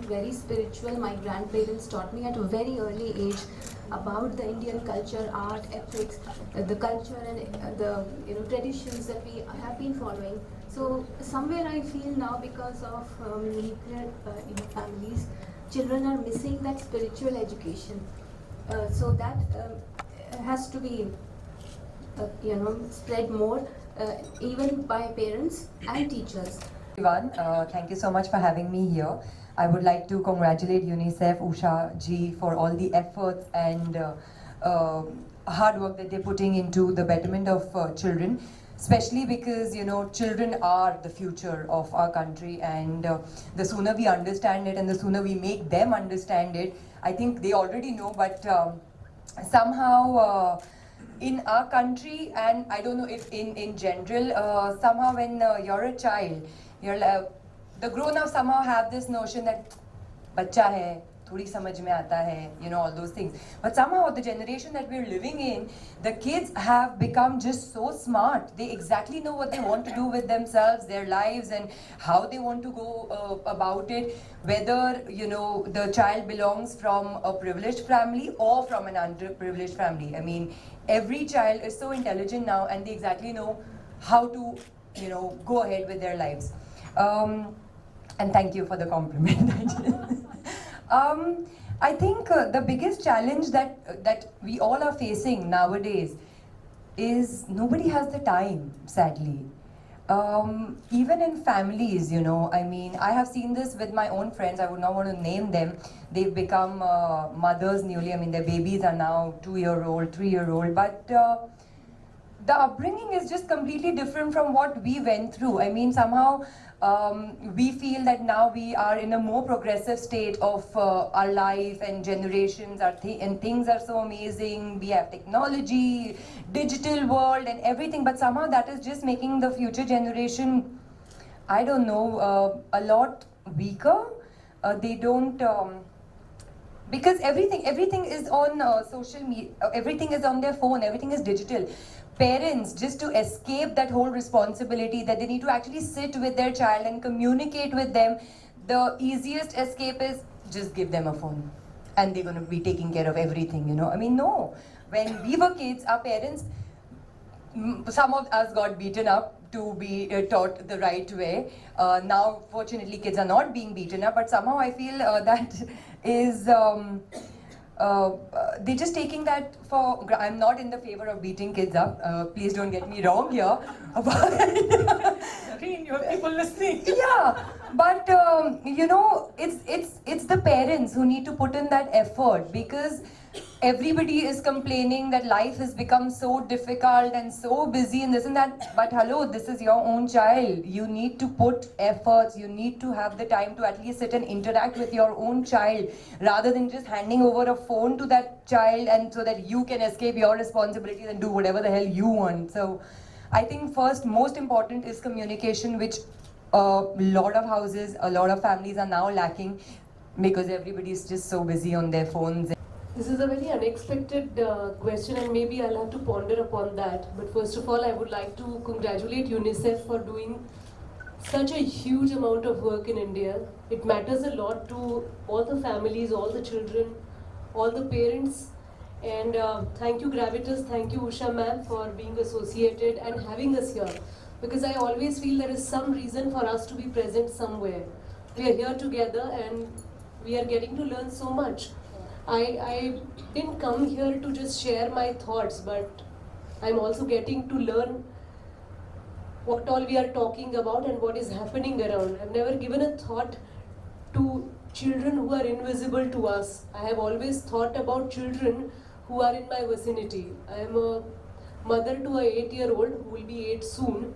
very spiritual. My grandparents taught me at a very early age about the Indian culture, art, ethics, the culture and the traditions that we have been following. So somewhere I feel now, because of nuclear families, children are missing that spiritual education. So that has to be spread more, even by parents and teachers. Everyone, thank you so much for having me here. I would like to congratulate UNICEF, Usha ji, for all the efforts and hard work that they're putting into the betterment of children, especially because children are the future of our country, and the sooner we understand it and the sooner we make them understand it. I think they already know, but somehow in our country, and I don't know if in general, somehow when you're a child, the grown-ups somehow have this notion that bacha hai, thodi samajh mein aata hai, all those things. But somehow the generation that we're living in, the kids have become just so smart. They exactly know what they want to do with themselves, their lives, and how they want to go about it. Whether the child belongs from a privileged family or from an underprivileged family. I mean, every child is so intelligent now, and they exactly know how to go ahead with their lives. And thank you for the compliment. I think the biggest challenge that we all are facing nowadays is nobody has the time, sadly. Even in families, I mean, I have seen this with my own friends. I would not want to name them. They've become mothers newly. I mean, their babies are now 2-year-old, 3-year-old, but the upbringing is just completely different from what we went through. I mean, somehow we feel that now we are in a more progressive state of our life, and generations are and things are so amazing. We have technology, digital world and everything, but somehow that is just making the future generation, I don't know, a lot weaker. They don't because everything is on social media, everything is on their phone, everything is digital. Parents, just to escape that whole responsibility that they need to actually sit with their child and communicate with them, the easiest escape is just give them a phone and they're going to be taking care of everything, I mean, no. When we were kids, our parents, some of us got beaten up to be taught the right way. Now, fortunately, kids are not being beaten up, but somehow I feel that is... they're just taking that for... I'm not in the favor of beating kids up. Please don't get me wrong here. Zarine, you have people listening. Yeah, but it's the parents who need to put in that effort, because everybody is complaining that life has become so difficult and so busy and this and that. But hello, this is your own child. You need to put efforts. You need to have the time to at least sit and interact with your own child, rather than just handing over a phone to that child and so that you can escape your responsibilities and do whatever the hell you want. So I think first, most important is communication, which a lot of houses, a lot of families are now lacking, because everybody is just so busy on their phones. This is a very unexpected question, and maybe I'll have to ponder upon that. But first of all, I would like to congratulate UNICEF for doing such a huge amount of work in India. It matters a lot to all the families, all the children, all the parents. And thank you, Gravitas, thank you, Usha ma'am, for being associated and having us here. Because I always feel there is some reason for us to be present somewhere. We are here together and we are getting to learn so much. I didn't come here to just share my thoughts, but I'm also getting to learn what all we are talking about and what is happening around. I've never given a thought to children who are invisible to us. I have always thought about children who are in my vicinity. I am a mother to a 8-year-old who will be 8 soon.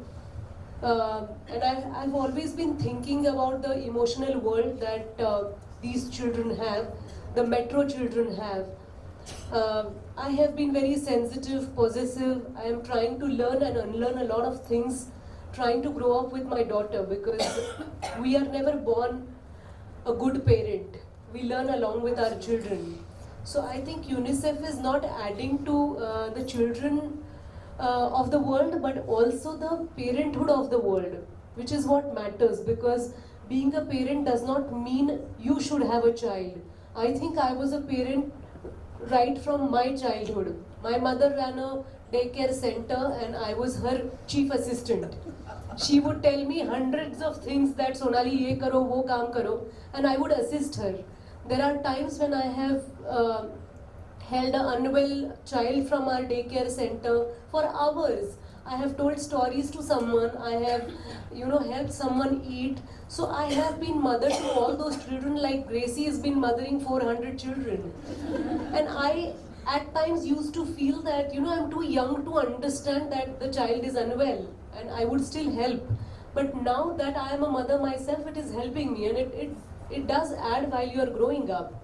And I've always been thinking about the emotional world that these children have, the metro children have. I have been very sensitive, possessive. I am trying to learn and unlearn a lot of things, trying to grow up with my daughter, because we are never born a good parent. We learn along with our children. So I think UNICEF is not adding to the children of the world, but also the parenthood of the world, which is what matters, because being a parent does not mean you should have a child. I think I was a parent right from my childhood. My mother ran a daycare center and I was her chief assistant. She would tell me hundreds of things that Sonali ye karo, wo kaam karo, and I would assist her. There are times when I have held an unwell child from our daycare center for hours. I have told stories to someone, I have, helped someone eat. So I have been mother to all those children like Gracie has been mothering 400 children. And I at times used to feel that, I'm too young to understand that the child is unwell and I would still help. But now that I am a mother myself, it is helping me, and it does add while you are growing up.